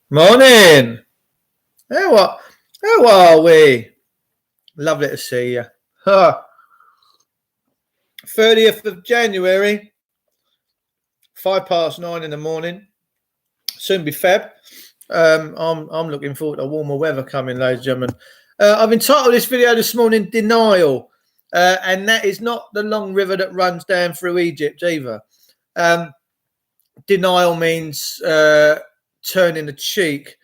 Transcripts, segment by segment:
Morning. How are we? Lovely to see you. 30th of January, 9:05 in the morning. Soon be Feb. I'm looking forward to warmer weather coming, ladies and gentlemen. I've entitled this video this morning "Denial," and that is not the long river that runs down through Egypt either. Denial means turning the cheek,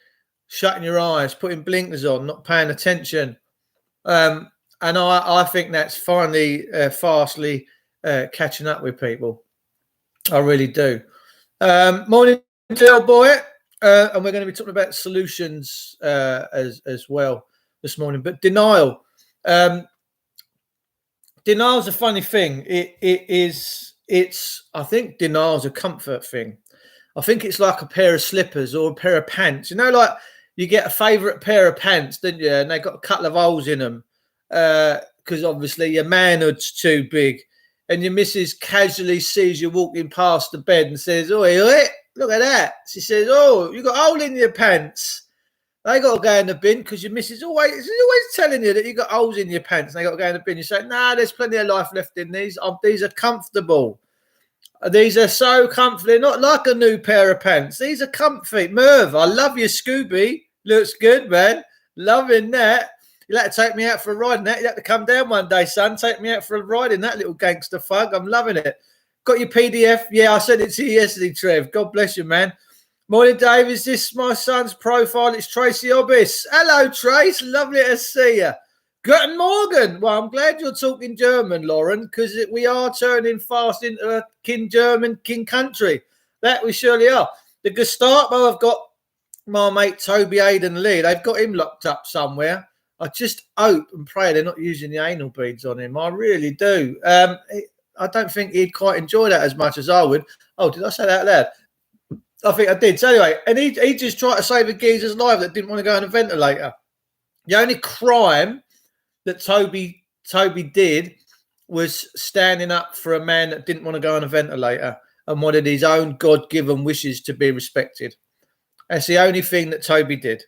shutting your eyes, putting blinkers on, not paying attention. And I think that's finally fastly catching up with people. I really do. Morning, Del Boy. And we're going to be talking about solutions as well this morning. But denial. Denial's a funny thing. I think denial's a comfort thing. I think it's like a pair of slippers or a pair of pants. You know, like you get a favourite pair of pants, didn't you? And they got a couple of holes in them because obviously your manhood's too big. And your missus casually sees you walking past the bed and says, "Oi, look at that." She says, "Oh, you got a hole in your pants." They got to go in the bin because your missus is always telling you that you got holes in your pants and they got to go in the bin. You say, "Nah, there's plenty of life left in these. These are comfortable. These are so comfy. They're not like a new pair of pants. These are comfy." Merv, I love your Scooby. Looks good, man. Loving that. You'll have to take me out for a ride in that. You'll have to come down one day, son. Take me out for a ride in that little gangster fug. I'm loving it. Got your PDF? Yeah, I sent it to you yesterday, Trev. God bless you, man. Morning, Dave. Is this my son's profile? It's Tracy Obis. Hello, Trace. Lovely to see you. Guten Morgen. Well, I'm glad you're talking German, Lauren, because we are turning fast into a king German, king country. That we surely are. The Gestapo have got my mate Toby Aidan Lee. They've got him locked up somewhere. I just hope and pray they're not using the anal beads on him. I really do. I don't think he'd quite enjoy that as much as I would. Oh, did I say that out loud? I think I did. So anyway, and he just tried to save a geezer's life that didn't want to go on a ventilator. The only crime that Toby did was standing up for a man that didn't want to go on a ventilator and wanted his own God-given wishes to be respected. That's the only thing that Toby did.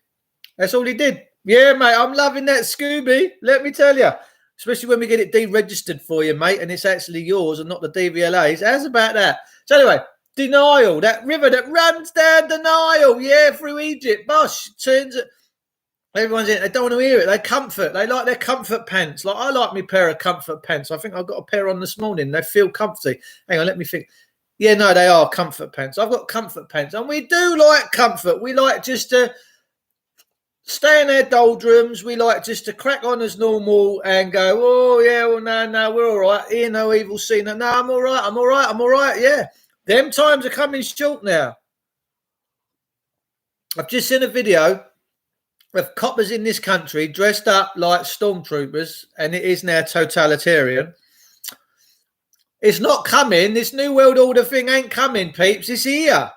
That's all he did. Yeah, mate, I'm loving that Scooby. Let me tell you, especially when we get it deregistered for you, mate, and it's actually yours and not the DVLA's. How's about that? So anyway, denial, that river that runs down the Nile, yeah, through Egypt. Bosh, turns it. Everyone's in. They don't want to hear it. They comfort. They like their comfort pants. Like I like my pair of comfort pants. I think I've got a pair on this morning. They feel comfy. Hang on, let me think. Yeah, no, they are comfort pants. I've got comfort pants, and we do like comfort. We like just to stay in our doldrums. We like just to crack on as normal and go, "Oh yeah, well no, we're all right. Hear no evil, see no. No, I'm all right. Yeah, them times are coming short now." I've just seen a video of coppers in this country dressed up like stormtroopers, and it is now totalitarian. It's not coming. This new world order thing ain't coming, peeps. It's here.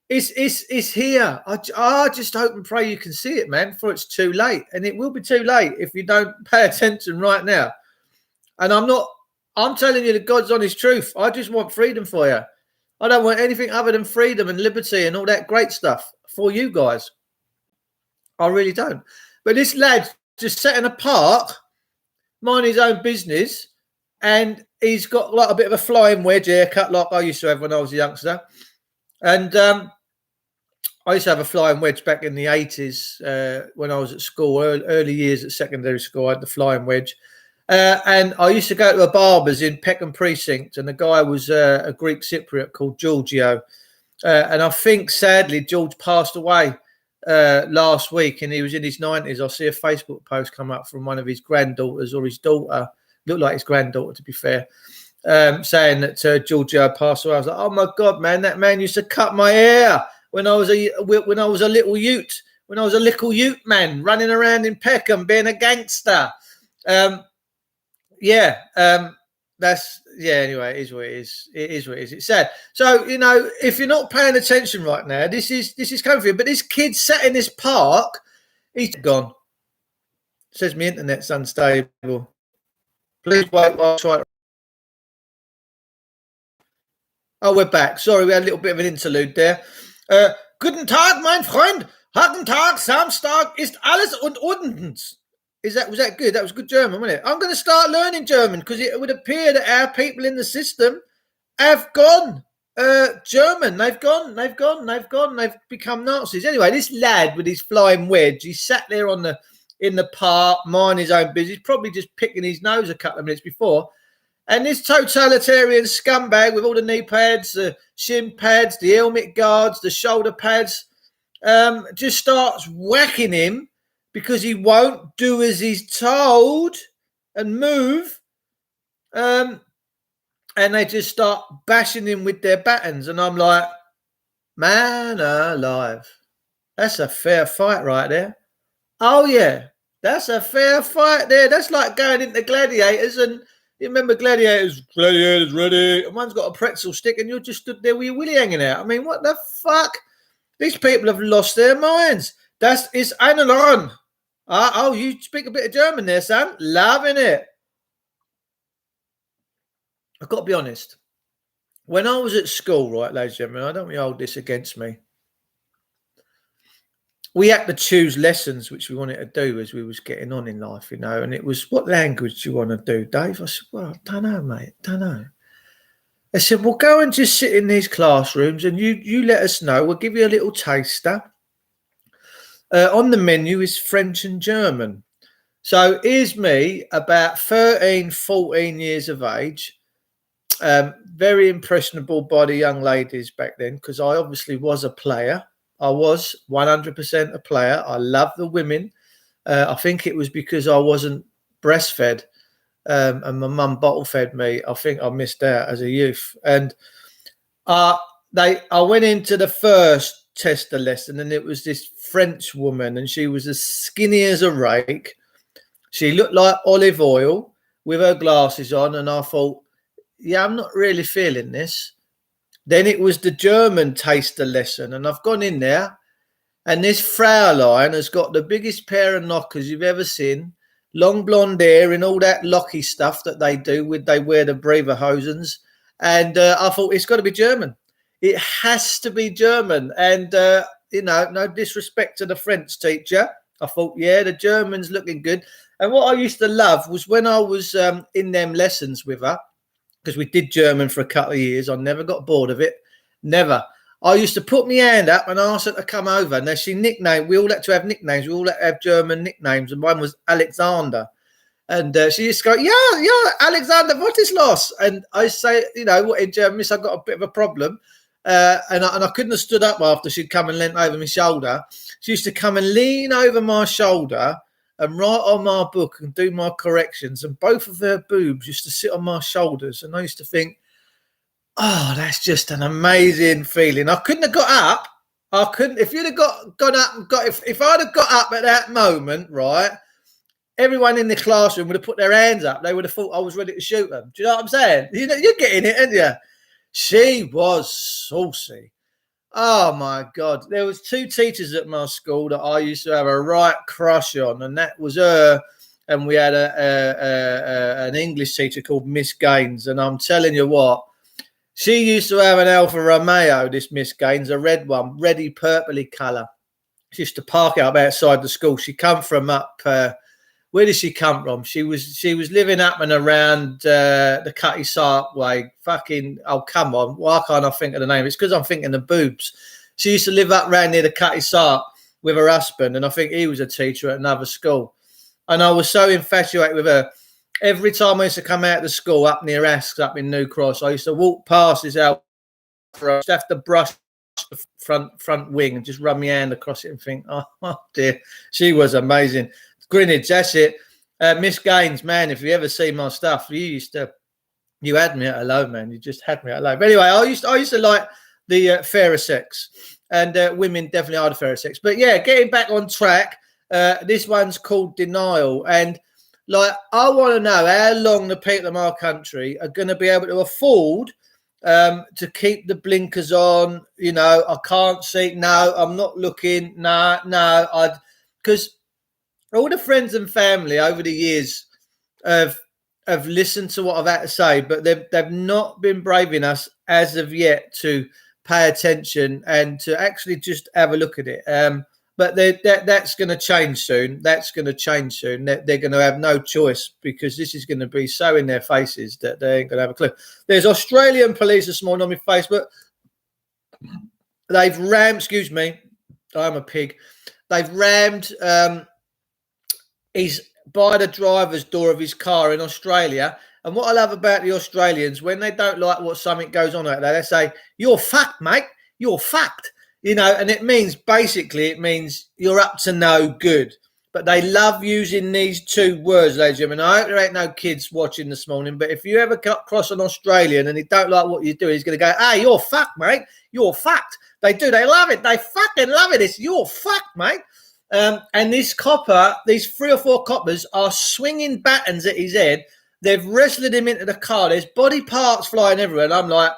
It's here. I just hope and pray you can see it, man, before it's too late. And it will be too late if you don't pay attention right now. And I'm telling you the God's honest truth. I just want freedom for you. I don't want anything other than freedom and liberty and all that great stuff for you guys. I really don't. But this lad just sat in a park, minding his own business, and he's got like a bit of a flying wedge haircut like I used to have when I was a youngster. And I used to have a flying wedge back in the 80s when I was at school, early years at secondary school. I had the flying wedge. And I used to go to a barber's in Peckham Precinct, and the guy was a Greek Cypriot called Giorgio. And I think, sadly, George passed away last week, and he was in his 90s. I see a Facebook post come up from one of his granddaughters or his daughter, looked like his granddaughter to be fair, saying that Giorgio passed away. I was like, oh my God, man, that man used to cut my hair when I was a little ute, when I was a little ute man running around in Peckham being a gangster. Anyway, it is what it is. It is what it is. It's sad. So, you know, if you're not paying attention right now, this is coming for you. But this kid sat in this park, he's gone. Says my internet's unstable. Please wait while I try it. Oh, we're back. Sorry, we had a little bit of an interlude there. Guten Tag, mein Freund. Guten Tag, Samstag ist alles und unten. Was that good? That was good German, wasn't it? I'm going to start learning German because it would appear that our people in the system have gone German. They've become Nazis. Anyway, this lad with his flying wedge, he sat there in the park, minding his own business, probably just picking his nose a couple of minutes before. And this totalitarian scumbag with all the knee pads, the shin pads, the helmet guards, the shoulder pads, just starts whacking him because he won't do as he's told and move. And they just start bashing him with their batons. And I'm like, man alive. That's a fair fight right there. Oh, yeah. That's a fair fight there. That's like going into Gladiators and you remember Gladiators ready. And one's got a pretzel stick and you're just stood there with your willy hanging out. I mean, what the fuck? These people have lost their minds. Das ist eine Lohn. Oh, you speak a bit of German there, Sam. Loving it. I've got to be honest. When I was at school, right, ladies and gentlemen, I don't want you to hold this against me. We had to choose lessons which we wanted to do as we was getting on in life, and it was, what language do you want to do, Dave? I said, well, I don't know, mate, don't know. They said, well, go and just sit in these classrooms and you let us know. We'll give you a little taster. On the menu is French and German. So here's me, about 13, 14 years of age, very impressionable by the young ladies back then because I obviously was a player. I was 100% a player. I loved the women. I think it was because I wasn't breastfed and my mum bottle fed me. I think I missed out as a youth. And I went into the first tester lesson and it was this French woman and she was as skinny as a rake. She looked like olive oil with her glasses on and I thought, yeah, I'm not really feeling this. Then it was the German taster lesson, and I've gone in there, and this Fraulein has got the biggest pair of knockers you've ever seen, long blonde hair and all that locky stuff that they do they wear the Breverhosens, and I thought it's got to be German. It has to be German, and no disrespect to the French teacher. I thought, yeah, the German's looking good. And what I used to love was when I was in them lessons with her, because we did German for a couple of years. I never got bored of it. Never. I used to put my hand up and ask her to come over. And she nicknamed, we all had to have nicknames. We all had to have German nicknames. And one was Alexander. And she used to go, yeah, Alexander, what is los? And I say, what in German, Miss, I've got a bit of a problem. And I couldn't have stood up after she'd come and leant over my shoulder. She used to come and lean over my shoulder and write on my book and do my corrections. And both of her boobs used to sit on my shoulders. And I used to think, oh, that's just an amazing feeling. I couldn't have got up. I couldn't. If you'd have gone up and if I'd have got up at that moment, right, everyone in the classroom would have put their hands up. They would have thought I was ready to shoot them. Do you know what I'm saying? You're getting it, aren't you? She was saucy. Oh my God. There was two teachers at my school that I used to have a right crush on, and that was her. And we had an English teacher called Miss Gaines. And I'm telling you what, she used to have an Alfa Romeo, this Miss Gaines, a red one, reddy purpley colour. She used to park it up outside the school. She come from up, where did she come from? She was living up and around the Cutty Sark way. Fucking, oh, come on. Why can't I think of the name? It's because I'm thinking of boobs. She used to live up around near the Cutty Sark with her husband, and I think he was a teacher at another school. And I was so infatuated with her. Every time I used to come out of the school up near Asks, up in New Cross, I used to walk past his house. I used to have to brush the front wing and just run my hand across it and think, oh dear, she was amazing. Greenwich, that's it. Miss Gaines, man, if you ever see my stuff, you had me at hello, man. You just had me at hello. But anyway, I used to like the fairer sex, and women definitely are the fairer sex. But yeah, getting back on track, this one's called Denial. And like, I want to know how long the people of our country are going to be able to afford to keep the blinkers on. I can't see. No, I'm not looking. No, because all the friends and family over the years have have listened to what I've had to say, but they've not been brave enough as of yet to pay attention and to actually just have a look at it. But that's going to change soon. That's going to change soon. They're going to have no choice because this is going to be so in their faces that they ain't going to have a clue. There's Australian police this morning on my Facebook. They've rammed, excuse me, I'm a pig. They've rammed his by the driver's door of his car in Australia. And what I love about the Australians, when they don't like what something goes on out there, they say, "You're fucked, mate. You're fucked." You know, and it means you're up to no good. But they love using these two words, ladies and gentlemen. I hope there ain't no kids watching this morning, but if you ever cross an Australian and he don't like what you do, he's going to go, "Hey, you're fucked, mate. You're fucked." They do. They love it. They fucking love it. It's "you're fucked, mate." And this copper, these 3 or 4 coppers are swinging batons at his head. They've wrestled him into the car. There's body parts flying everywhere. And I'm like,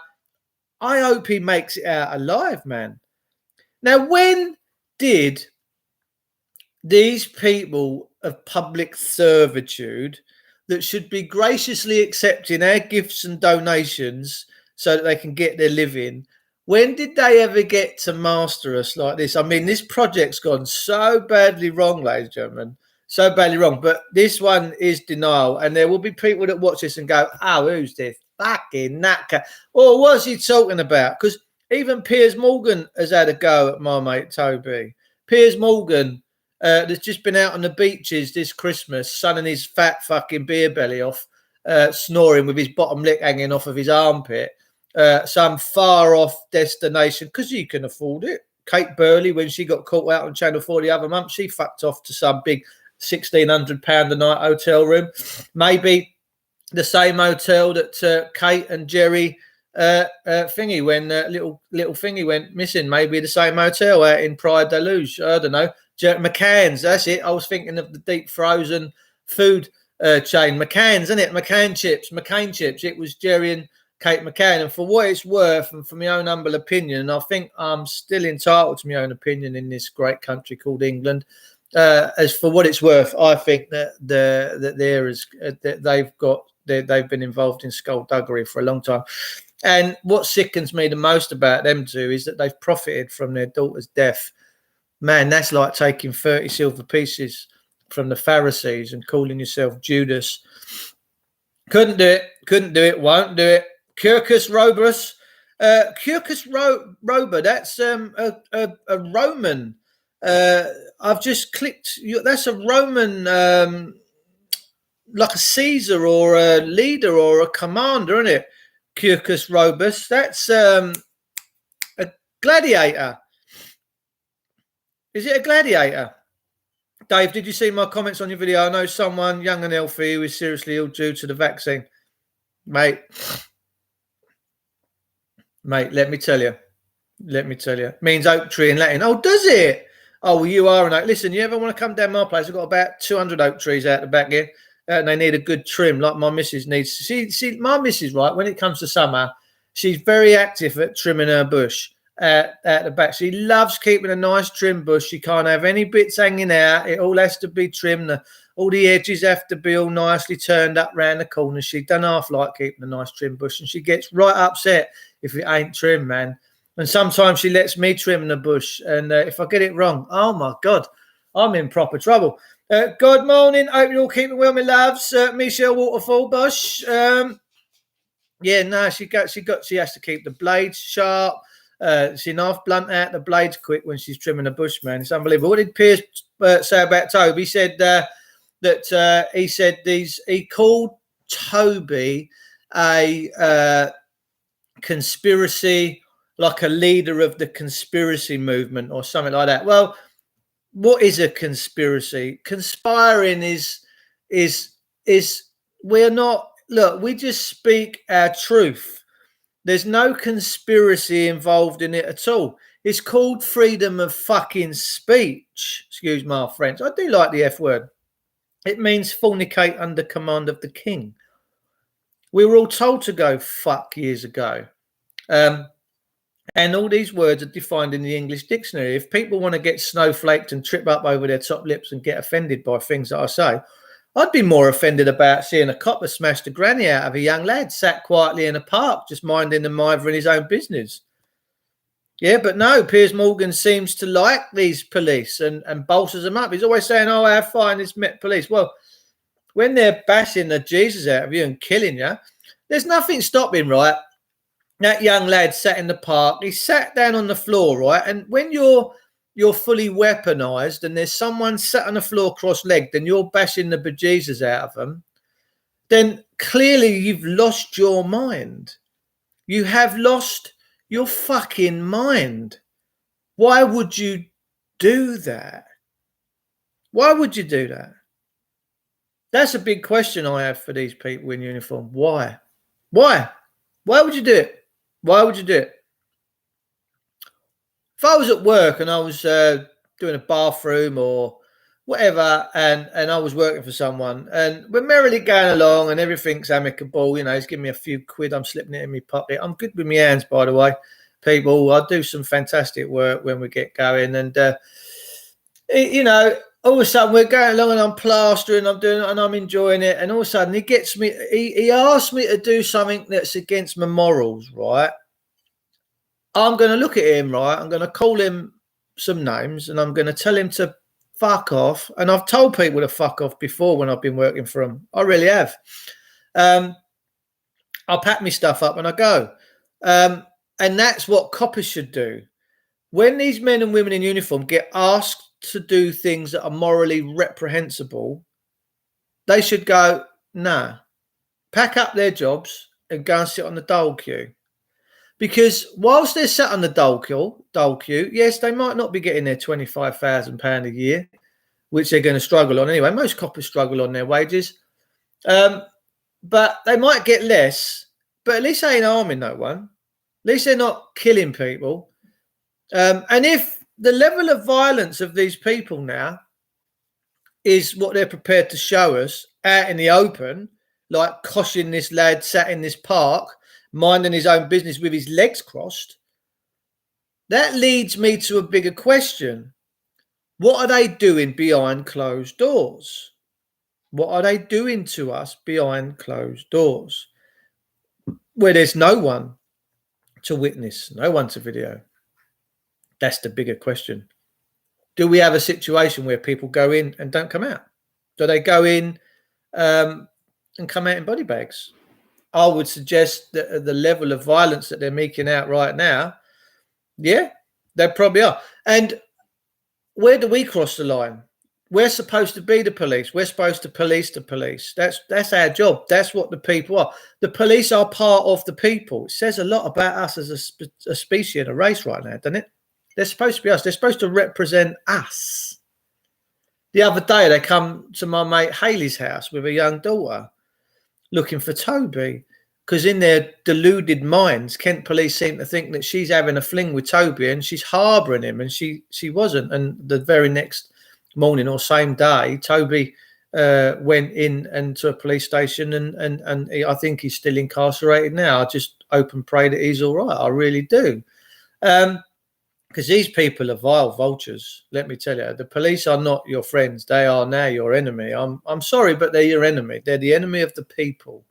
I hope he makes it out alive, man. Now, when did these people of public servitude that should be graciously accepting our gifts and donations so that they can get their living, when did they ever get to master us like this? I mean, this project's gone so badly wrong, ladies and gentlemen, so badly wrong. But this one is denial. And there will be people that watch this and go, "Oh, who's this fucking knacker? Or what's he talking about?" Because even Piers Morgan has had a go at my mate Toby. Piers Morgan, that's just been out on the beaches this Christmas, sunning his fat fucking beer belly off, snoring with his bottom lip hanging off of his armpit. Some far off destination because you can afford it. Kate Burley, when she got caught out on Channel 4 the other month, she fucked off to some big £1,600 a night hotel room. Maybe the same hotel that Kate and Jerry thingy when little thingy went missing. Maybe the same hotel out in Praia da Luz. I don't know. McCann's, that's it. I was thinking of the deep frozen food chain. McCann's, isn't it? McCain chips. It was Jerry and Kate McCann. And for what it's worth, and for my own humble opinion, I think I'm still entitled to my own opinion in this great country called England. As for what it's worth, I think that they've been involved in skullduggery for a long time. And what sickens me the most about them two is that they've profited from their daughter's death. Man, that's like taking 30 silver pieces from the Pharisees and calling yourself Judas. Couldn't do it, won't do it. Quercus robus. Quercus roba, that's a Roman. I've just clicked. That's a Roman, like a Caesar or a leader or a commander, isn't it? Quercus robus. That's a gladiator. Is it a gladiator? Dave, did you see my comments on your video? I know someone young and healthy who is seriously ill due to the vaccine. Mate, let me tell you. It means oak tree in Latin. Oh, does it? Oh, well, you are an oak. Listen, you ever want to come down my place? I've got about 200 oak trees out the back here. And they need a good trim, like my missus needs. See, my missus, right, when it comes to summer, she's very active at trimming her bush at the back. She loves keeping a nice trim bush. She can't have any bits hanging out. It all has to be trimmed. All the edges have to be all nicely turned up round the corners. She don't half like keeping a nice trim bush, and she gets right upset if it ain't trimmed, man. And sometimes she lets me trim the bush, and if I get it wrong, oh my God, I'm in proper trouble. Good morning. Hope you're all keeping well, my loves. Michelle Waterfall Bush. Yeah, no, she has to keep the blades sharp. She knife blunt out the blades quick when she's trimming a bush, man. It's unbelievable. What did Piers say about Toby? He said he called Toby a conspiracy, like a leader of the conspiracy movement or something like that. Well, what is a conspiracy? Conspiring is we're not, look, we just speak our truth. There's no conspiracy involved in it at all. It's called freedom of fucking speech. Excuse my French. I do like the F word. It means fornicate under command of the king. We were all told to go fuck years ago. And all these words are defined in the English dictionary. If people want to get snowflaked and trip up over their top lips and get offended by things that I say, I'd be more offended about seeing a copper smash the granny out of a young lad sat quietly in a park, just minding the miver in his own business. Yeah, but no, Piers Morgan seems to like these police and bolsters them up. He's always saying, oh, how fine is Met Police. Well, when they're bashing the Jesus out of you and killing you, there's nothing stopping, right? That young lad sat in the park. He sat down on the floor, right? And when you're fully weaponized and there's someone sat on the floor cross-legged and you're bashing the bejesus out of them, then clearly you've lost your mind. You have lost your fucking mind. Why would you do that? Why would you do that? That's a big question I have for these people in uniform. Why? Why? Why would you do it? Why would you do it? If I was at work and I was doing a bathroom or whatever, and I was working for someone, and we're merrily going along and everything's amicable, you know, he's giving me a few quid, I'm slipping it in my pocket. I'm good with my hands, by the way, people. I do some fantastic work when we get going, and you know, all of a sudden we're going along and I'm plastering, I'm doing it and I'm enjoying it, and all of a sudden he gets me, he asks me to do something that's against my morals, right? I'm going to look at him, right? I'm going to call him some names and I'm going to tell him to fuck off. And I've told people to fuck off before when I've been working for them. I really have. I'll pack my stuff up and I go. And that's what coppers should do. When these men and women in uniform get asked to do things that are morally reprehensible, they should go, nah, pack up their jobs and go and sit on the dole queue. Because whilst they're sat on the dole queue, yes, they might not be getting their £25,000 a year, which they're going to struggle on anyway. Most coppers struggle on their wages. But they might get less, but at least they ain't harming no one. At least they're not killing people. And if the level of violence of these people now is what they're prepared to show us out in the open, like coshing this lad sat in this park, minding his own business with his legs crossed, that leads me to a bigger question. What are they doing behind closed doors? What are they doing to us behind closed doors? Where there's no one to witness, no one to video. That's the bigger question. Do we have a situation where people go in and don't come out? Do they go in and come out in body bags? I would suggest that the level of violence that they're making out right now, yeah, they probably are. And where do we cross the line? We're supposed to be the police. We're supposed to police the police. That's our job. That's what the people are. The police are part of the people. It says a lot about us as a species and a race right now, doesn't it? They're supposed to be us. They're supposed to represent us. The other day, they come to my mate Haley's house with a young daughter looking for Toby, because in their deluded minds, Kent police seem to think that she's having a fling with Toby and she's harbouring him, and she wasn't. And the very next morning or same day, Toby went into a police station, and I think he's still incarcerated now. I just hope and pray that he's all right. I really do. Because these people are vile vultures, let me tell you. The police are not your friends. They are now your enemy. I'm sorry, but they're your enemy. They're the enemy of the people.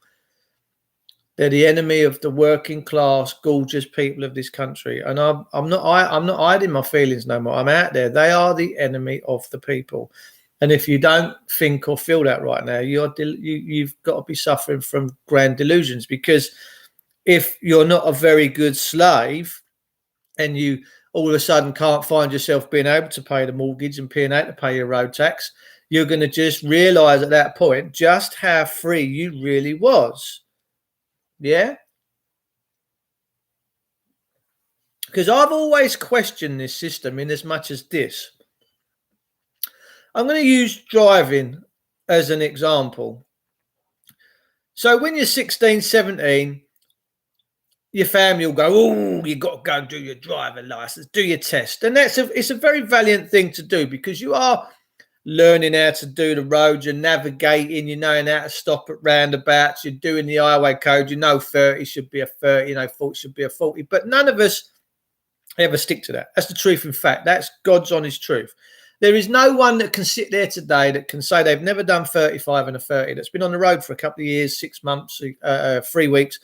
They're the enemy of the working class, gorgeous people of this country. And I'm not hiding my feelings no more. I'm out there. They are the enemy of the people. And if you don't think or feel that right now, you've got to be suffering from grand delusions. Because if you're not a very good slave and you all of a sudden can't find yourself being able to pay the mortgage and being able to pay your road tax, you're going to just realise at that point just how free you really was. Yeah? Because I've always questioned this system in as much as this. I'm going to use driving as an example. So when you're 16, 17, your family will go, oh, you got to go do your driving license, do your test. And it's a very valiant thing to do, because you are learning how to do the roads, you're navigating, you're knowing how to stop at roundabouts, you're doing the highway code, 30 should be a 30, 40 should be a 40. But none of us ever stick to that. That's the truth. In fact, that's God's honest truth. There is no one that can sit there today that can say they've never done 35 and a 30, that's been on the road for a couple of years, 6 months, 3 weeks.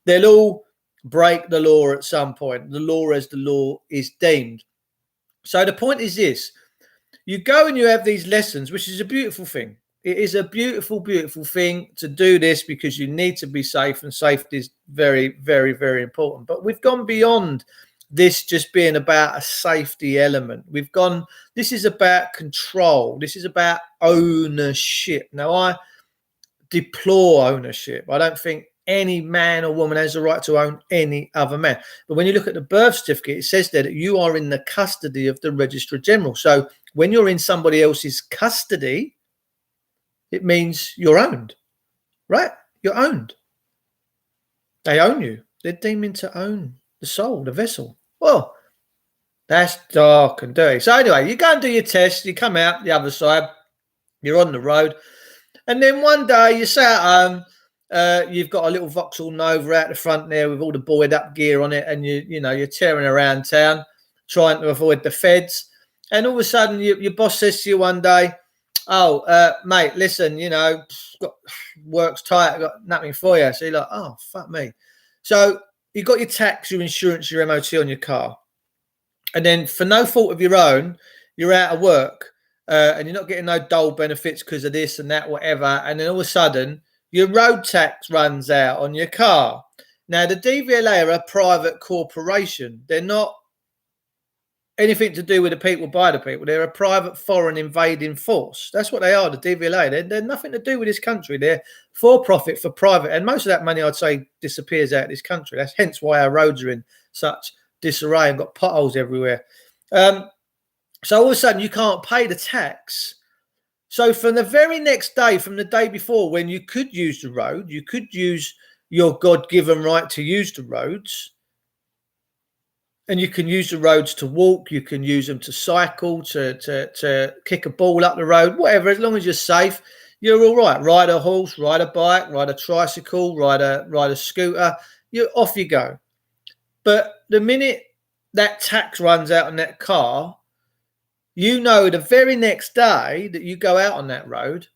They'll all break the law at some point. The law as the law is deemed. So the point is this. You go and you have these lessons, which is a beautiful thing. It is a beautiful, beautiful thing to do this because you need to be safe, and safety is very, very, very important. But we've gone beyond this just being about a safety element. This is about control. This is about ownership. Now, I deplore ownership. I don't think any man or woman has the right to own any other man. But when you look at the birth certificate, it says there that you are in the custody of the Registrar General. So when you're in somebody else's custody, it means you're owned, right? You're owned. They own you. They're deeming to own the soul, the vessel. Well, that's dark and dirty. So anyway, you go and do your test. You come out the other side. You're on the road. And then one day you sat at home. You've got a little Vauxhall Nova out the front there with all the buoyed up gear on it. And you're tearing around town trying to avoid the feds. And all of a sudden your boss says to you one day, "Oh, mate, listen, work's tight, I've got nothing for you." So you're like, "Oh, fuck me." So you got your tax, your insurance, your MOT on your car. And then for no fault of your own, you're out of work and you're not getting no dole benefits because of this and that, whatever. And then all of a sudden, your road tax runs out on your car. Now, the DVLA are a private corporation. They're not anything to do with the people by the people. They're a private foreign invading force. That's what they are, the DVLA. They're nothing to do with this country. They're for profit, for private. And most of that money, I'd say, disappears out of this country. That's hence why our roads are in such disarray and got potholes everywhere. So all of a sudden, you can't pay the tax. So from the very next day, from the day before, when you could use the road, you could use your God-given right to use the roads. And you can use the roads to walk, you can use them to cycle, to kick a ball up the road, whatever. As long as you're safe, you're all right. Ride a horse, ride a bike, ride a tricycle, ride a scooter, off you go. But the minute that tax runs out on that car, the very next day that you go out on that road,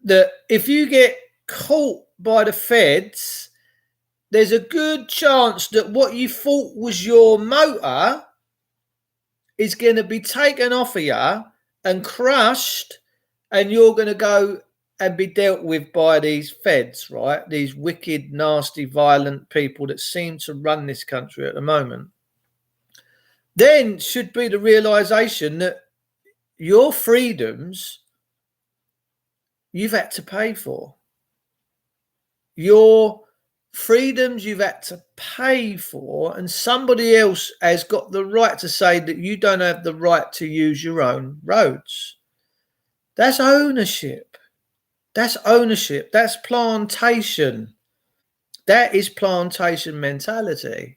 that if you get caught by the feds, there's a good chance that what you thought was your motor is going to be taken off of you and crushed, and you're going to go and be dealt with by these feds, right? These wicked, nasty, violent people that seem to run this country at the moment. Then should be the realization that your freedoms you've had to pay for. Your freedoms you've had to pay for, and somebody else has got the right to say that you don't have the right to use your own roads. That's ownership. That's ownership. That's plantation. That is plantation mentality.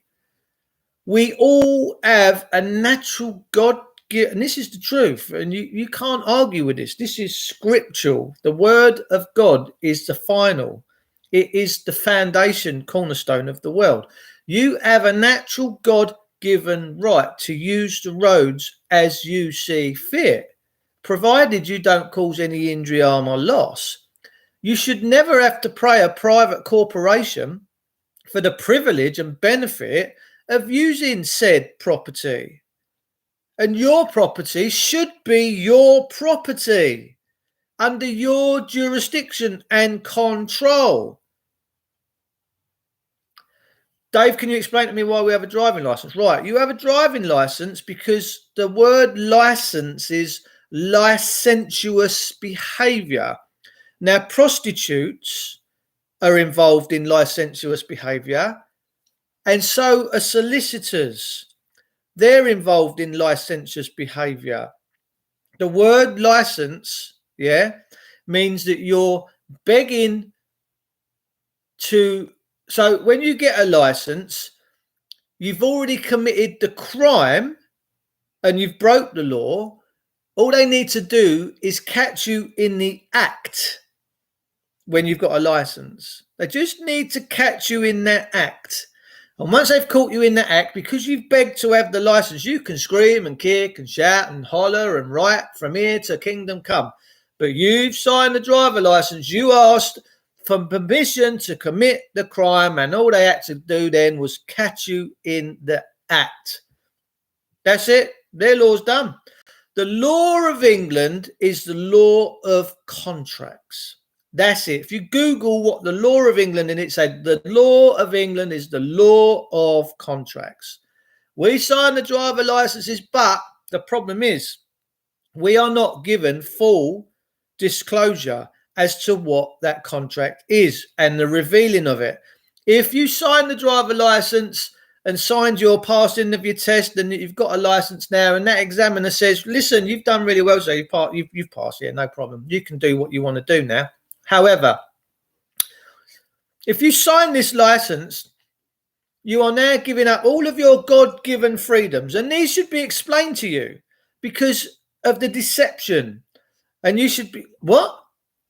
We all have a natural God-given, and this is the truth, and you can't argue with this. This is scriptural. The word of God is the final. It is the foundation cornerstone of the world. You have a natural God-given right to use the roads as you see fit, provided you don't cause any injury, harm, or loss. You should never have to pay a private corporation for the privilege and benefit of using said property. And your property should be your property under your jurisdiction and control. Dave, can you explain to me why we have a driving license? Right, you have a driving license because the word license is licentious behavior. Now, prostitutes are involved in licentious behavior, and so are solicitors. They're involved in licentious behavior. The word license, means that you're begging to. So when you get a license, you've already committed the crime and you've broke the law. All they need to do is catch you in the act when you've got a license. They just need to catch you in that act. And once they've caught you in the act, because you've begged to have the license, you can scream and kick and shout and holler and write from here to kingdom come. But you've signed the driver license. You asked for permission to commit the crime, and all they had to do then was catch you in the act. That's it. Their law's done. The law of England is the law of contracts. That's it. If you Google what the law of England, and it said the law of England is the law of contracts. We sign the driver licenses, but the problem is we are not given full disclosure as to what that contract is and the revealing of it. If you sign the driver license and signed your passing of your test, and you've got a license now, and that examiner says, listen, you've done really well, so you've passed, yeah, no problem. You can do what you want to do now. However, if you sign this license, you are now giving up all of your God-given freedoms, and these should be explained to you because of the deception. And you should be, what?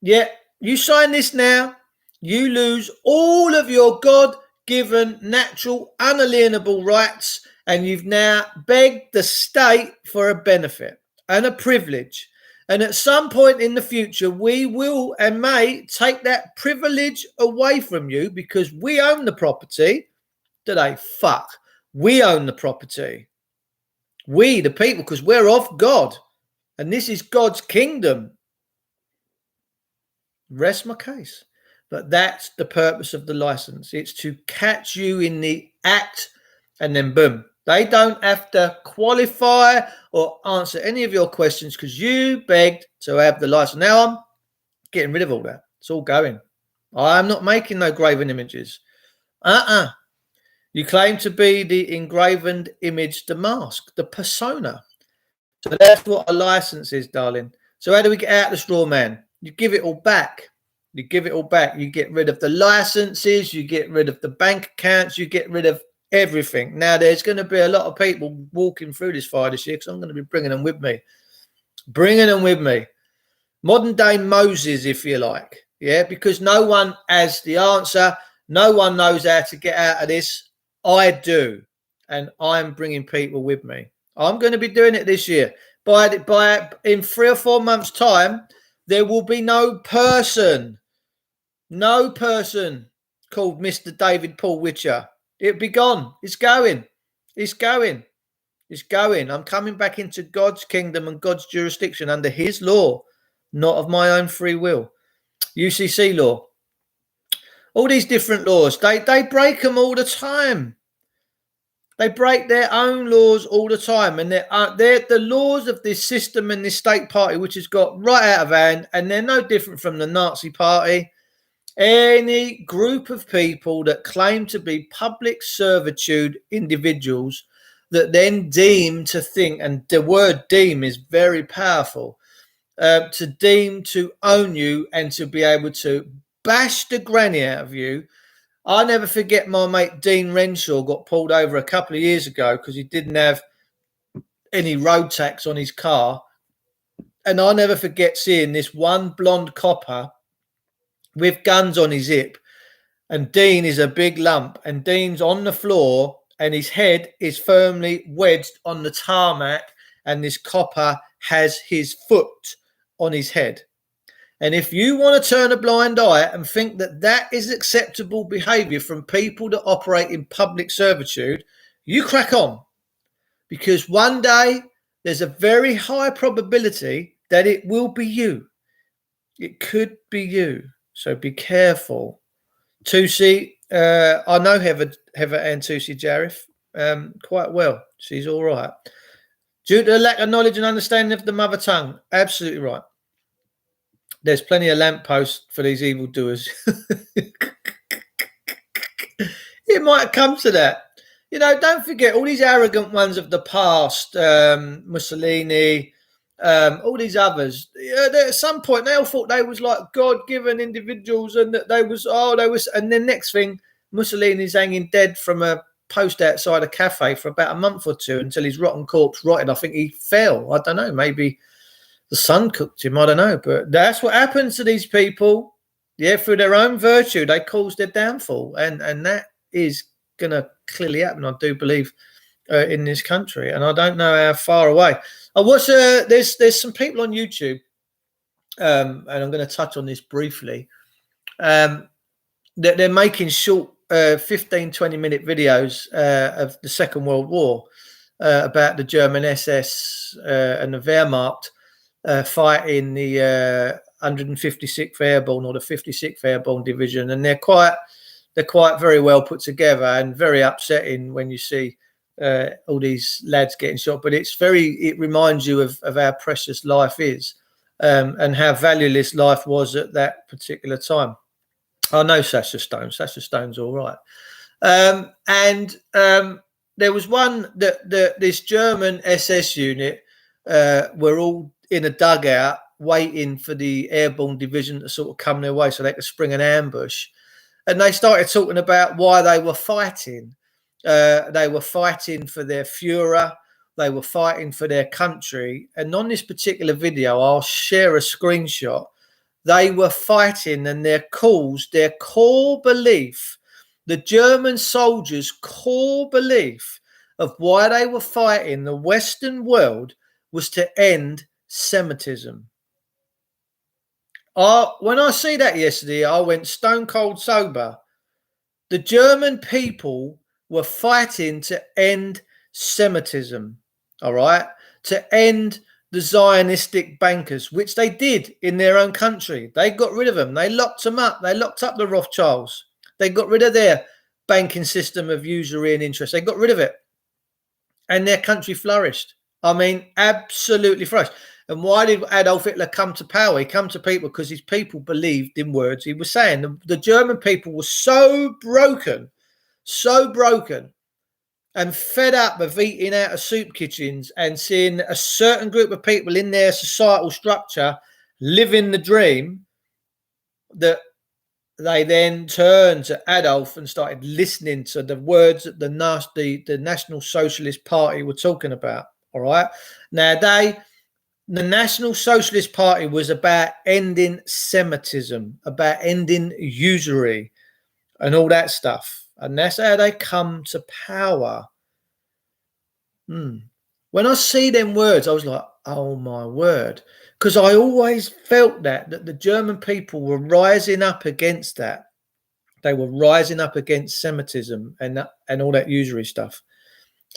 Yeah, you sign this now, you lose all of your God-given, natural, unalienable rights, and you've now begged the state for a benefit and a privilege. And at some point in the future, we will and may take that privilege away from you because we own the property. Do they? Fuck. We own the property. We, the people, because we're of God. And this is God's kingdom. Rest my case. But that's the purpose of the license. It's to catch you in the act, and then boom. They don't have to qualify or answer any of your questions because you begged to have the license. Now I'm getting rid of all that. It's all going. I'm not making no graven images. You claim to be the engraven image, the mask, the persona. So that's what a license is, darling. So how do we get out of the straw man? You give it all back. You give it all back. You get rid of the licenses. You get rid of the bank accounts. You get rid of everything. Now, there's going to be a lot of people walking through this fire this year because I'm going to be bringing them with me. Bringing them with me. Modern day Moses, if you like. Yeah, because no one has the answer. No one knows how to get out of this. I do. And I'm bringing people with me. I'm going to be doing it this year. In 3 or 4 months' time, there will be no person called Mr. David Paul Witcher. It'll be gone. It's going. It's going. It's going. I'm coming back into God's kingdom and God's jurisdiction under his law, not of my own free will. UCC law. All these different laws, they break them all the time. They break their own laws all the time. And they're the laws of this system and this state party, which has got right out of hand. And they're no different from the Nazi party. Any group of people that claim to be public servitude individuals that then deem to think, and the word deem is very powerful, to deem to own you and to be able to bash the granny out of you. I'll never forget my mate Dean Renshaw got pulled over a couple of years ago because he didn't have any road tax on his car. And I'll never forget seeing this one blonde copper with guns on his hip, and Dean is a big lump, and Dean's on the floor and his head is firmly wedged on the tarmac, and this copper has his foot on his head. And if you want to turn a blind eye and think that that is acceptable behavior from people that operate in public servitude, you crack on, because one day there's a very high probability that it will be you. It could be you. So be careful. Tusi, I know Heather and Tusi Jarif quite well. She's all right. Due to the lack of knowledge and understanding of the mother tongue. Absolutely right. There's plenty of lampposts for these evildoers. It might come to that. You know, don't forget all these arrogant ones of the past, Mussolini, all these others. At some point, they all thought they was like God-given individuals, and that they was, and then next thing, Mussolini's hanging dead from a post outside a cafe for about a month or two until his rotten corpse rotted. I think he fell. I don't know. Maybe the sun cooked him. I don't know. But that's what happens to these people. Yeah, through their own virtue, they cause their downfall, and that is going to clearly happen, I do believe, in this country. And I don't know how far away. I watch, there's some people on YouTube, and I'm going to touch on this briefly, that they're making short 15, 20-minute videos of the Second World War, about the German SS and the Wehrmacht fighting the 156th Airborne or the 56th Airborne Division, and they're quite very well put together and very upsetting when you see all these lads getting shot. But it reminds you of how precious life is, and how valueless life was at that particular time. I know Sasha Stone. Sasha Stone's all right. And there was one that this German SS unit were all in a dugout waiting for the airborne division to sort of come their way so they could spring an ambush. And they started talking about why they were fighting. They were fighting for their Führer. They were fighting for their country. And on this particular video, I'll share a screenshot. They were fighting, and their core belief, the German soldiers' core belief of why they were fighting the Western world was to end Semitism. When I see that yesterday, I went stone cold sober. The German people were fighting to end Semitism, all right? To end the Zionistic bankers, which they did in their own country. They got rid of them. They locked them up. They locked up the Rothschilds. They got rid of their banking system of usury and interest. They got rid of it. And their country flourished. I mean, absolutely flourished. And why did Adolf Hitler come to power? He came to people because his people believed in words he was saying. The German people were so broken and fed up of eating out of soup kitchens and seeing a certain group of people in their societal structure living the dream, that they then turned to Adolf and started listening to the words that the National Socialist Party were talking about. All right. Now, the National Socialist Party was about ending Semitism, about ending usury and all that stuff. And that's how they come to power. When I see them words, I was like, oh my word. Because I always felt that the German people were rising up against that. They were rising up against Semitism and all that usury stuff.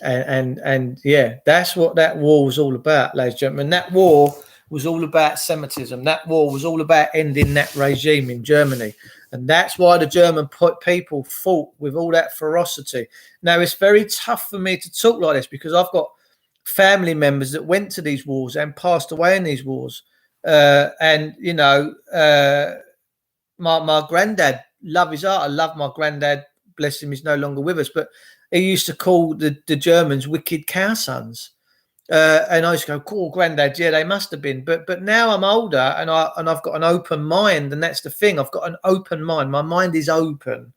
And yeah, that's what that war was all about, ladies and gentlemen. That war was all about Semitism. That war was all about ending that regime in Germany. And that's why the German people fought with all that ferocity. Now, it's very tough for me to talk like this because I've got family members that went to these wars and passed away in these wars. And, you know, my granddad, love his art. I love my granddad. Bless him, he's no longer with us. But he used to call the Germans wicked cow sons. And I used to go, cool, granddad, yeah, they must have been. But now I'm older and I've got an open mind, and that's the thing. I've got an open mind. My mind is open.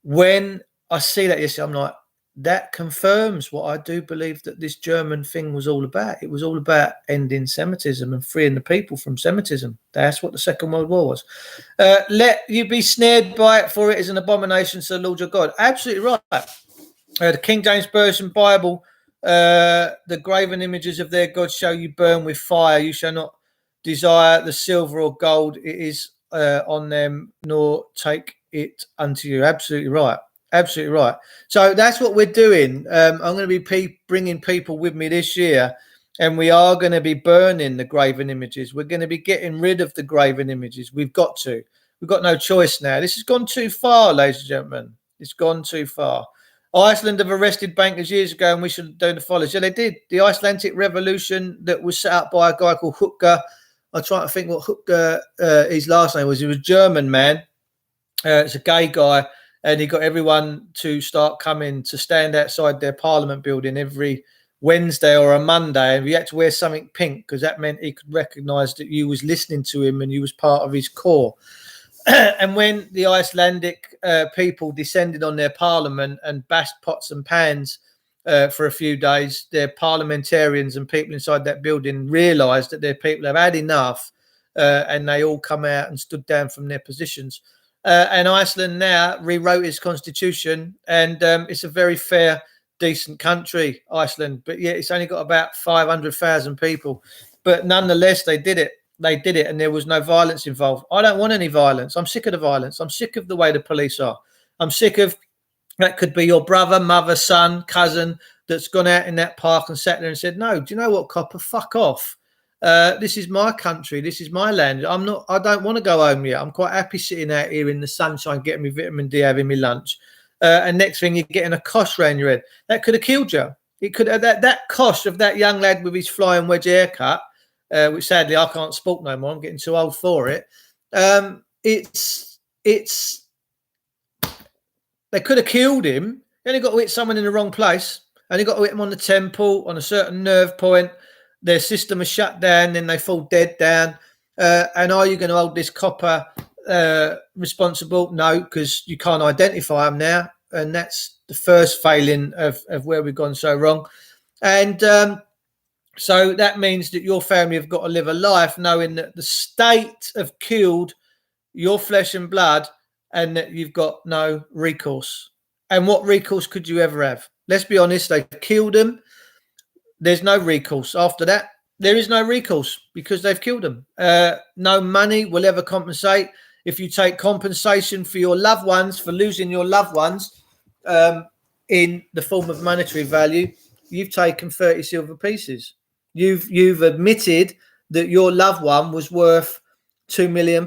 When I see that, yes, I'm like, that confirms what I do believe that this German thing was all about. It was all about ending Semitism and freeing the people from Semitism. That's what the Second World War was. Let you be snared by it, for it is an abomination to the Lord your God. Absolutely right. The King James Version Bible, the graven images of their gods shall you burn with fire. You shall not desire the silver or gold it is on them, nor take it unto you. Absolutely right. Absolutely right. So that's what we're doing. I'm going to be bringing people with me this year, and we are going to be burning the graven images. We're going to be getting rid of the graven images. We've got to. We've got no choice now. This has gone too far, ladies and gentlemen. It's gone too far. Iceland have arrested bankers years ago, and we should do the follows. Yeah, they did. The Icelandic Revolution that was set up by a guy called Hooker. I try to think what Hooker, his last name was. He was a German man. It's a gay guy. And he got everyone to start coming to stand outside their parliament building every Wednesday or a Monday. And you had to wear something pink because that meant he could recognise that you was listening to him and you was part of his core. And when the Icelandic people descended on their parliament and bashed pots and pans for a few days, their parliamentarians and people inside that building realised that their people have had enough, and they all come out and stood down from their positions. And Iceland now rewrote its constitution, and it's a very fair, decent country, Iceland. But yeah, it's only got about 500,000 people. But nonetheless, they did it. They did it, and there was no violence involved. I don't want any violence. I'm sick of the violence. I'm sick of the way the police are. I'm sick of that. Could be your brother, mother, son, cousin that's gone out in that park and sat there and said, "No, do you know what, copper? Fuck off. This is my country. This is my land. I don't want to go home yet. I'm quite happy sitting out here in the sunshine, getting me vitamin D, having me lunch." And next thing, you're getting a cosh round your head. That could have killed you. It could have that cosh of that young lad with his flying wedge haircut, which sadly I can't sport no more. I'm getting too old for it. It's they could have killed him. They only got to hit someone in the wrong place. Only got to hit him on the temple, on a certain nerve point. Their system is shut down, then they fall dead down. And are you going to hold this copper responsible? No, because you can't identify them now. And that's the first failing of where we've gone so wrong. And so that means that your family have got to live a life knowing that the state have killed your flesh and blood and that you've got no recourse. And what recourse could you ever have? Let's be honest, they've killed them. There's no recourse. After that, there is no recourse because they've killed them. No money will ever compensate. If you take compensation for your loved ones, for losing your loved ones in the form of monetary value, you've taken 30 silver pieces. You've admitted that your loved one was worth £2 million.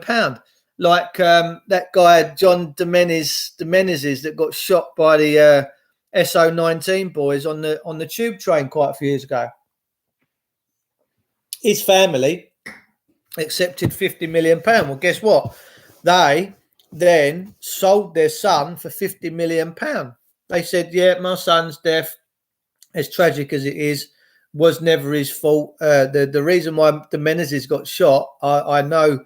Like that guy, John de Menezes, that got shot by the SO19 boys on the tube train quite a few years ago. His family accepted £50 million. Well, guess what? They then sold their son for £50 million. They said, yeah, my son's death, as tragic as it is, was never his fault. The reason why the Menezes got shot, I know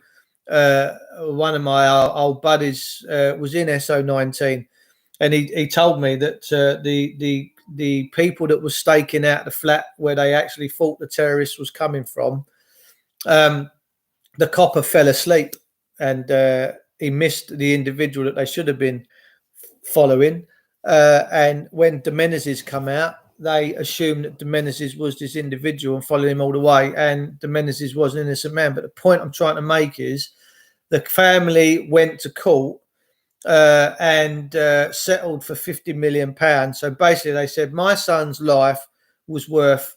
one of my old buddies was in SO19, and he told me that the people that were staking out the flat where they actually thought the terrorist was coming from, the copper fell asleep and he missed the individual that they should have been following. And when de Menezes come out, they assumed that de Menezes was this individual and followed him all the way. And de Menezes was an innocent man. But the point I'm trying to make is the family went to court and settled for £50 million. So basically they said, my son's life was worth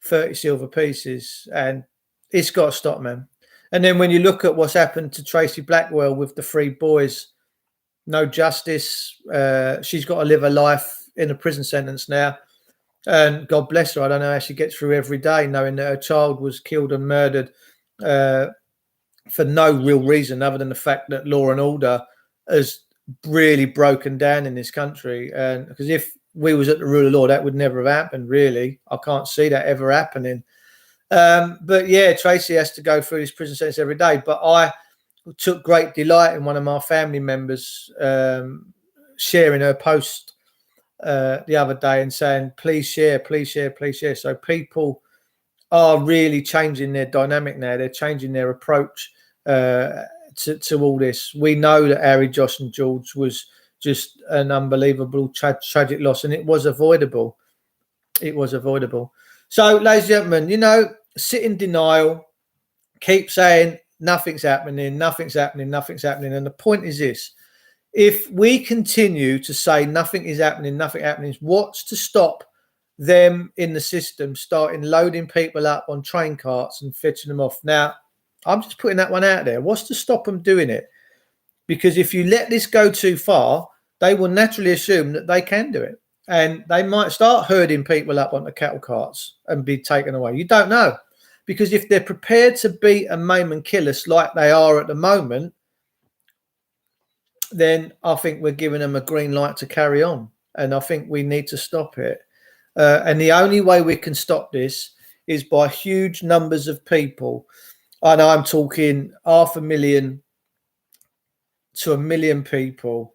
30 silver pieces, and it's got to stop, man. And then when you look at what's happened to Tracy Blackwell with the 3 boys, no justice. She's got to live a life in a prison sentence now. And God bless her. I don't know how she gets through every day knowing that her child was killed and murdered for no real reason other than the fact that law and order has really broken down in this country. And because if we was at the rule of law, that would never have happened, really. I can't see that ever happening. But yeah, Tracy has to go through this prison sentence every day. But I took great delight in one of my family members sharing her post the other day and saying, please share, please share, please share. So people are really changing their dynamic now. They're changing their approach to all this. We know that Harry, Josh and George was just an unbelievable tragic loss, and it was avoidable. It was avoidable. So, ladies and gentlemen, sit in denial, keep saying nothing's happening, nothing's happening, nothing's happening. And the point is this: if we continue to say nothing is happening, nothing happening, what's to stop them in the system starting loading people up on train carts and fetching them off? Now, I'm just putting that one out there. What's to stop them doing it? Because if you let this go too far, they will naturally assume that they can do it. And they might start herding people up onto cattle carts and be taken away. You don't know. Because if they're prepared to beat and maim and kill us like they are at the moment, then I think we're giving them a green light to carry on. And I think we need to stop it. And the only way we can stop this is by huge numbers of people. And I'm talking 500,000 to 1 million people.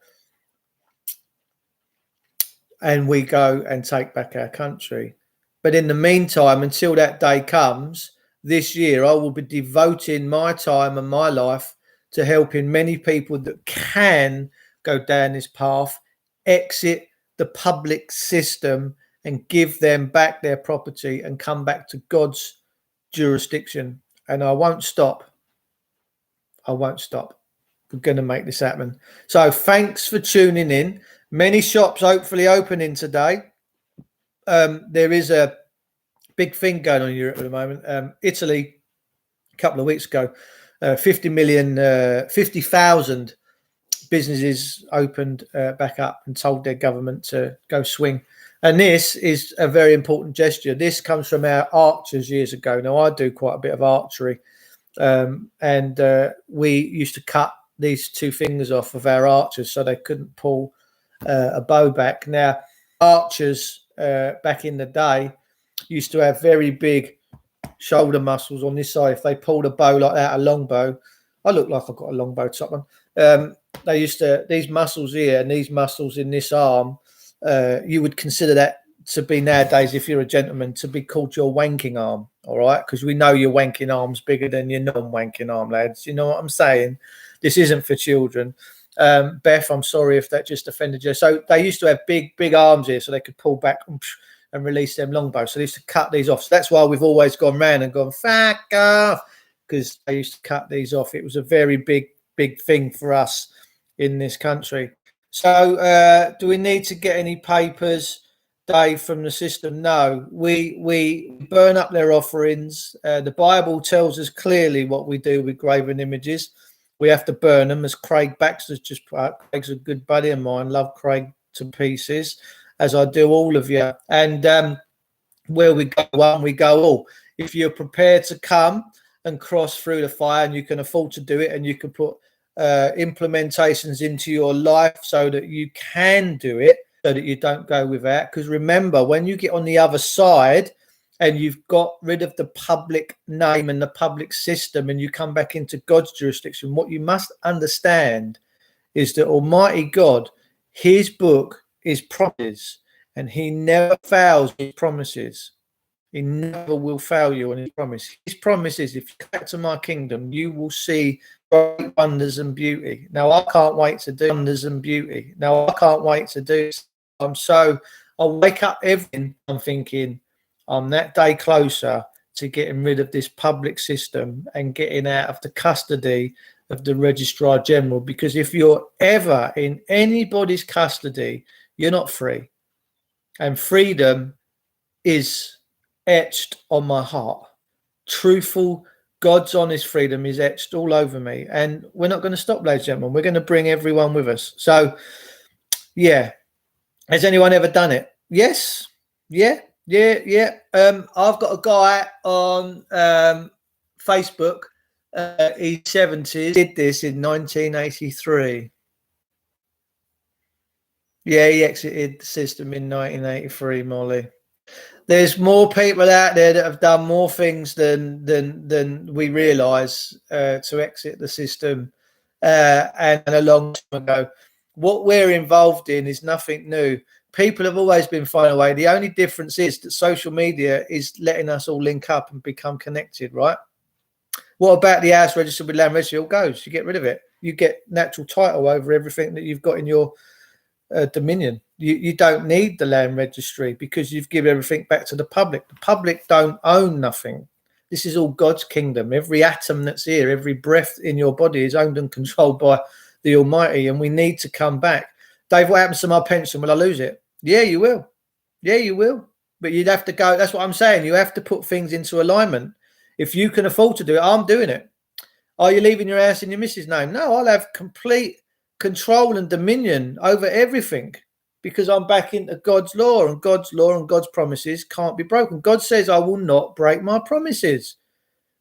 And we go and take back our country. But in the meantime, until that day comes, this year, I will be devoting my time and my life to helping many people that can go down this path, exit the public system and give them back their property and come back to God's jurisdiction. And I won't stop. I won't stop. We're going to make this happen. So thanks for tuning in. Many shops hopefully opening today. There is a big thing going on in Europe at the moment. Italy, a couple of weeks ago, 50,000 businesses opened back up and told their government to go swing. And this is a very important gesture. This comes from our archers years ago. Now, I do quite a bit of archery, and we used to cut these two fingers off of our archers so they couldn't pull a bow back. Now, archers back in the day used to have very big shoulder muscles on this side. If they pulled a bow like that, a long bow, I look like I've got a long bow top on. They used to, these muscles here and these muscles in this arm, you would consider that to be nowadays, if you're a gentleman, to be called your wanking arm. All right, because we know your wanking arm's bigger than your non-wanking arm, lads. You know what I'm saying? This isn't for children. Beth, I'm sorry if that just offended you. So they used to have big arms here so they could pull back and release them longbows. So they used to cut these off. So that's why we've always gone round and gone, fuck off, because they used to cut these off. It was a very big thing for us in this country. So do we need to get any papers, Dave, from the system? No, we burn up their offerings. The Bible tells us clearly what we do with graven images. We have to burn them, as Craig Baxter's just put out. Craig's a good buddy of mine. Love Craig to pieces, as I do all of you. And where we go one, we go all. If you're prepared to come and cross through the fire, and you can afford to do it, and you can put implementations into your life so that you can do it, so that you don't go without. Because remember, when you get on the other side and you've got rid of the public name and the public system and you come back into God's jurisdiction, what you must understand is that Almighty God, his book is promises, and he never fails his promises. He never will fail you on his promise. His promise is, if you come back to my kingdom, you will see great wonders and beauty. Now, I can't wait to do wonders and beauty. Now, I can't wait to do. I wake up every day, I'm thinking, I'm that day closer to getting rid of this public system and getting out of the custody of the Registrar General. Because if you're ever in anybody's custody, you're not free. And freedom is etched on my heart. Truthful, God's honest freedom is etched all over me. And we're not going to stop, ladies and gentlemen. We're going to bring everyone with us. So, yeah. Has anyone ever done it? Yes. Yeah. I've got a guy on Facebook. He's 70. Did this in 1983. Yeah, he exited the system in 1983, Molly. There's more people out there that have done more things than we realise to exit the system, and a long time ago. What we're involved in is nothing new. People have always been thrown away. The only difference is that social media is letting us all link up and become connected, right? What about the house registered with land registry? All goes. You get rid of it. You get natural title over everything that you've got in your dominion. You don't need the land registry because you've given everything back to the public. The public don't own nothing. This is all God's kingdom. Every atom that's here, every breath in your body is owned and controlled by the Almighty, and we need to come back. Dave, what happens to my pension? Will I lose it? Yeah, you will. Yeah, you will. But you'd have to go. That's what I'm saying. You have to put things into alignment. If you can afford to do it, I'm doing it. Are you leaving your house in your missus' name? No, I'll have complete control and dominion over everything because I'm back into God's law, and God's law and God's promises can't be broken. God says, I will not break my promises,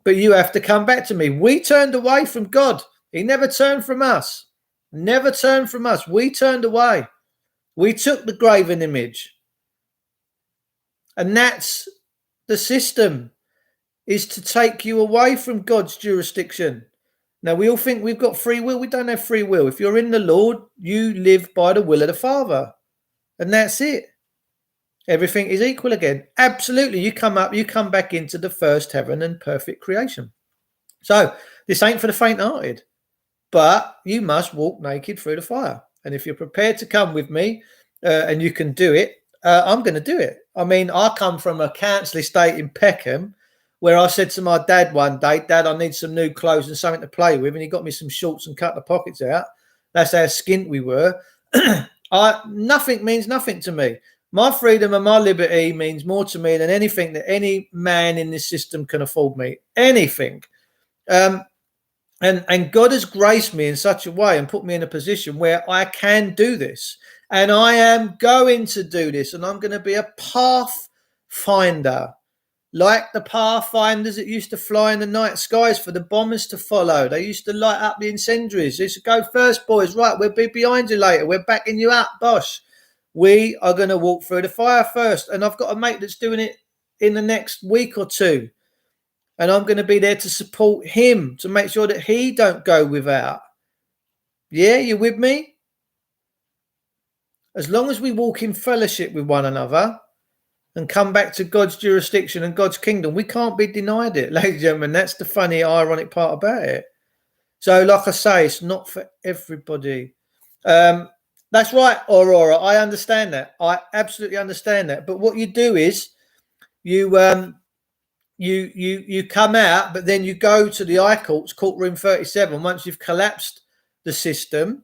but you have to come back to me. We turned away from God. He never turned from us. Never turned from us. We turned away. We took the graven image. And that's the system, is to take you away from God's jurisdiction. Now, we all think we've got free will. We don't have free will. If you're in the Lord, you live by the will of the Father. And that's it. Everything is equal again. Absolutely. You come back into the first heaven and perfect creation. So this ain't for the faint-hearted. but you must walk naked through the fire. And if you're prepared to come with me and you can do it, I'm going to do it. I mean, I come from a council estate in Peckham where I said to my dad one day, Dad, I need some new clothes and something to play with. And he got me some shorts and cut the pockets out. That's how skint we were. Nothing means nothing to me. My freedom and my liberty means more to me than anything that any man in this system can afford me. Anything. And God has graced me in such a way and put me in a position where I can do this. And I am going to do this. And I'm going to be a pathfinder. Like the pathfinders that used to fly in the night skies for the bombers to follow. They used to light up the incendiaries. They used to go first, boys. Right, we'll be behind you later. We're backing you up, bosh. We are going to walk through the fire first. And I've got a mate that's doing it in the next week or two. And I'm going to be there to support him, to make sure that he don't go without. Yeah, you with me? As long as we walk in fellowship with one another and come back to God's jurisdiction and God's kingdom, we can't be denied it, ladies and gentlemen. That's the funny, ironic part about it. So, like I say, it's not for everybody. That's right, Aurora. I understand that. I absolutely understand that. But what you do is you come out, but then you go to the I courts, courtroom 37, once you've collapsed the system,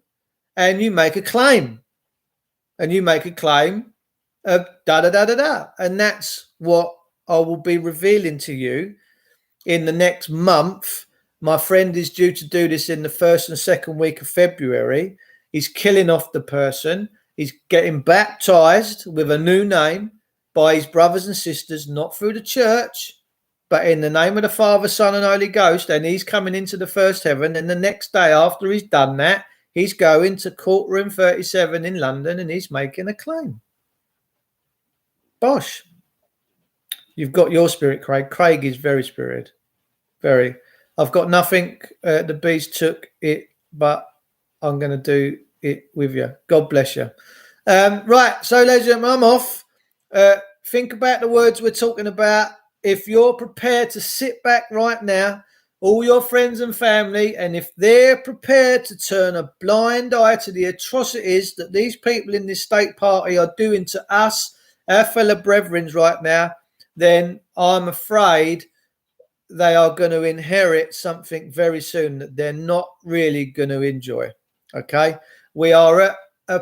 and you make a claim. And you make a claim of da-da-da-da-da. And that's what I will be revealing to you in the next month. My friend is due to do this in the first and second week of February. He's killing off the person. He's getting baptized with a new name by his brothers and sisters, not through the church, but in the name of the Father, Son, and Holy Ghost. And he's coming into the first heaven. And the next day after he's done that, he's going to courtroom 37 in London and he's making a claim. Bosh. You've got your spirit, Craig. Craig is very spirited. Very. I've got nothing. The beast took it, but I'm going to do it with you. God bless you. Right. So, ladies and gentlemen, I'm off. Think about the words we're talking about. If you're prepared to sit back right now, all your friends and family, and if they're prepared to turn a blind eye to the atrocities that these people in this state party are doing to us, our fellow brethren right now, then I'm afraid they are going to inherit something very soon that they're not really going to enjoy. Okay? We are at a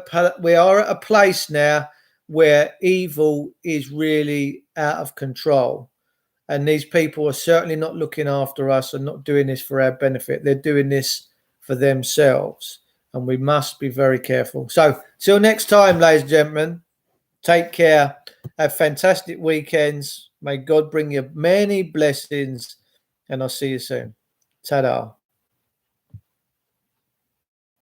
place now where evil is really out of control. And these people are certainly not looking after us and not doing this for our benefit. They're doing this for themselves. And we must be very careful. So, till next time, ladies and gentlemen, take care. Have fantastic weekends. May God bring you many blessings. And I'll see you soon. Ta-da.